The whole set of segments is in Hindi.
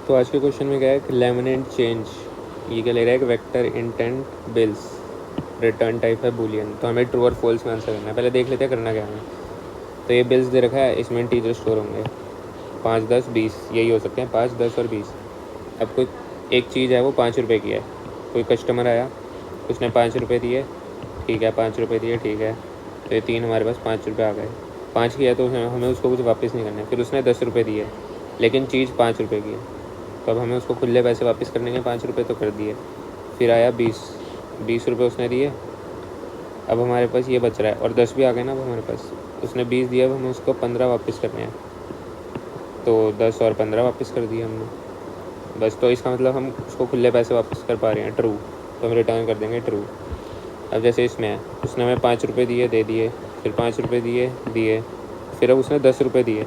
तो आज के क्वेश्चन में क्या है, लेमिनेंट चेंज। ये क्या ले रहा है, एक vector intent bills return type है बूलियन। तो हमें ट्रू और फॉल्स में आंसर करना है। पहले देख लेते हैं करना क्या है। तो ये बिल्स दे रखा है, इसमें इंटीजर स्टोर होंगे 5, 10, 20, यही हो सकते हैं 5, 10 और 20। अब कोई एक चीज़ है वो 5 रुपये की है। कोई कस्टमर आया, उसने 5 रुपये दिए, ठीक है 5 रुपये दिए, ठीक है। तो ये 3 हमारे पास 5 रुपये आ गए। 5 किया तो हमें उसको कुछ वापस नहीं करना है। फिर उसने 10 रुपये दिए, लेकिन चीज़ 5 रुपये की है, तो अब हमें उसको खुले पैसे वापस करने के 5 रुपये तो कर दिए। फिर आया 20 रुपये उसने दिए। अब हमारे पास ये बच रहा है और 10 भी आ गए ना। अब हमारे पास उसने 20 दिया, अब हमें उसको 15 वापस करने हैं। तो 10 और 15 वापस कर दिए हमने, बस। तो इसका मतलब हम उसको खुले पैसे वापस कर पा रहे हैं, ट्रू। तो हम रिटर्न कर देंगे ट्रू। अब जैसे इसमें है, उसने हमें 5 रुपये दिए, दे दिए। फिर 5 रुपये दिए, दिए। फिर अब उसने 10 रुपये दिए,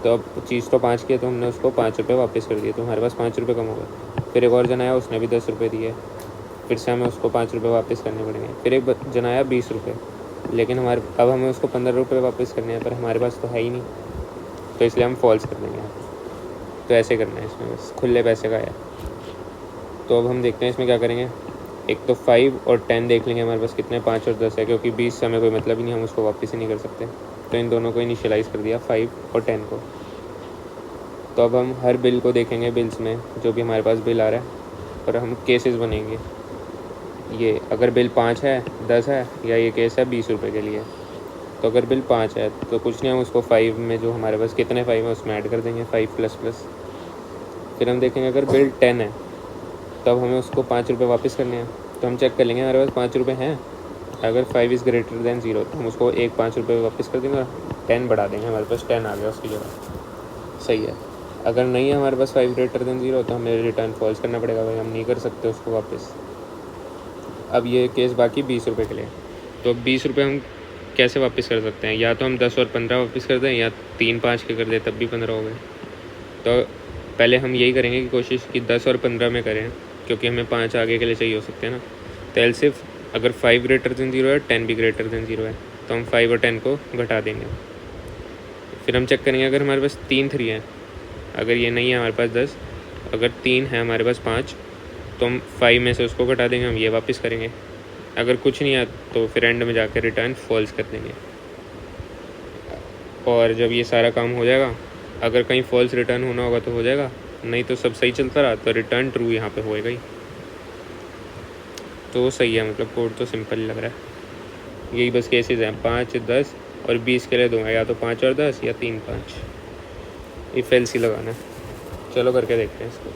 तो अब चीज़ तो 5 की है, तो हमने उसको 5 रुपये वापस कर दिए, तो हमारे पास 5 रुपये कम हो गए। फिर एक और जन आया, उसने भी 10 रुपये दिए, फिर से हमें उसको 5 रुपये वापस करने पड़ेंगे। फिर एक जन आया 20 रुपये, लेकिन अब हमें उसको 15 रुपये वापस करने हैं, पर हमारे पास तो है ही नहीं, तो इसलिए हम फॉल्स कर देंगे। तो ऐसे करना है इसमें, बस खुले पैसे का है। तो अब हम देखते हैं इसमें क्या करेंगे। एक तो 5 और 10 देख लेंगे हमारे पास कितने, 5 और 10 है, क्योंकि 20 से हमें कोई मतलब ही नहीं, हम उसको वापस ही नहीं कर सकते। तो इन दोनों को इनिशियलाइज़ कर दिया, 5 और 10 को। तो अब हम हर बिल को देखेंगे, बिल्स में जो भी हमारे पास बिल आ रहा है, और हम केसेस बनेंगे। ये अगर बिल 5 है, 10 है, या ये केस है 20 रुपये के लिए। तो अगर बिल 5 है तो कुछ नहीं, हम उसको 5 में जो हमारे पास कितने 5 है उसमें ऐड कर देंगे, 5 प्लस प्लस। फिर हम देखेंगे अगर बिल 10 है, तब हमें उसको 5 रुपये वापस करने हैं। तो हम चेक कर लेंगे हमारे पास 5 रुपये हैं। अगर 5 इज़ ग्रेटर देन 0 तो हम उसको एक 5 रुपये वापस कर देंगे और 10 बढ़ा देंगे, हमारे पास 10 आ गया उसकी जगह। सही है। अगर नहीं है हमारे पास 5 ग्रेटर देन 0 तो हमें रिटर्न फॉल्स करना पड़ेगा भाई, हम नहीं कर सकते उसको वापस। अब ये केस बाकी 20 रुपये के लिए। तो अब 20 रुपये हम कैसे वापस कर सकते हैं, या तो हम 10 और 15 वापस कर दें, या 3 5 के कर दें, तब भी 15 हो गए। तो पहले हम यही करेंगे कि कोशिश कि 10 और 15 में करें, क्योंकि हमें 5 आगे के लिए चाहिए हो सकते हैं ना। तो एल सिर्फ अगर 5 ग्रेटर देन 0 है, 10 भी ग्रेटर देन 0 है, तो हम 5 और 10 को घटा देंगे। फिर हम चेक करेंगे अगर हमारे पास 3 3 है, अगर ये नहीं है हमारे पास 10, अगर 3 है हमारे पास 5, तो हम 5 में से उसको घटा देंगे, हम ये वापस करेंगे। अगर कुछ नहीं है तो फिर एंड में जाकर रिटर्न फॉल्स कर देंगे। और जब ये सारा काम हो जाएगा, अगर कहीं फॉल्स रिटर्न होना होगा तो हो जाएगा, नहीं तो सब सही चलता रहा तो रिटर्न ट्रू यहाँ पे होएगा ही। तो सही है, मतलब कोड तो सिंपल लग रहा है। यही बस केसेस हैं 5, 10 और 20 के लिए दूंगा, या तो 5 और 10 या 3 5। इफ एल्स ही लगाना है। चलो करके देखते हैं इसको।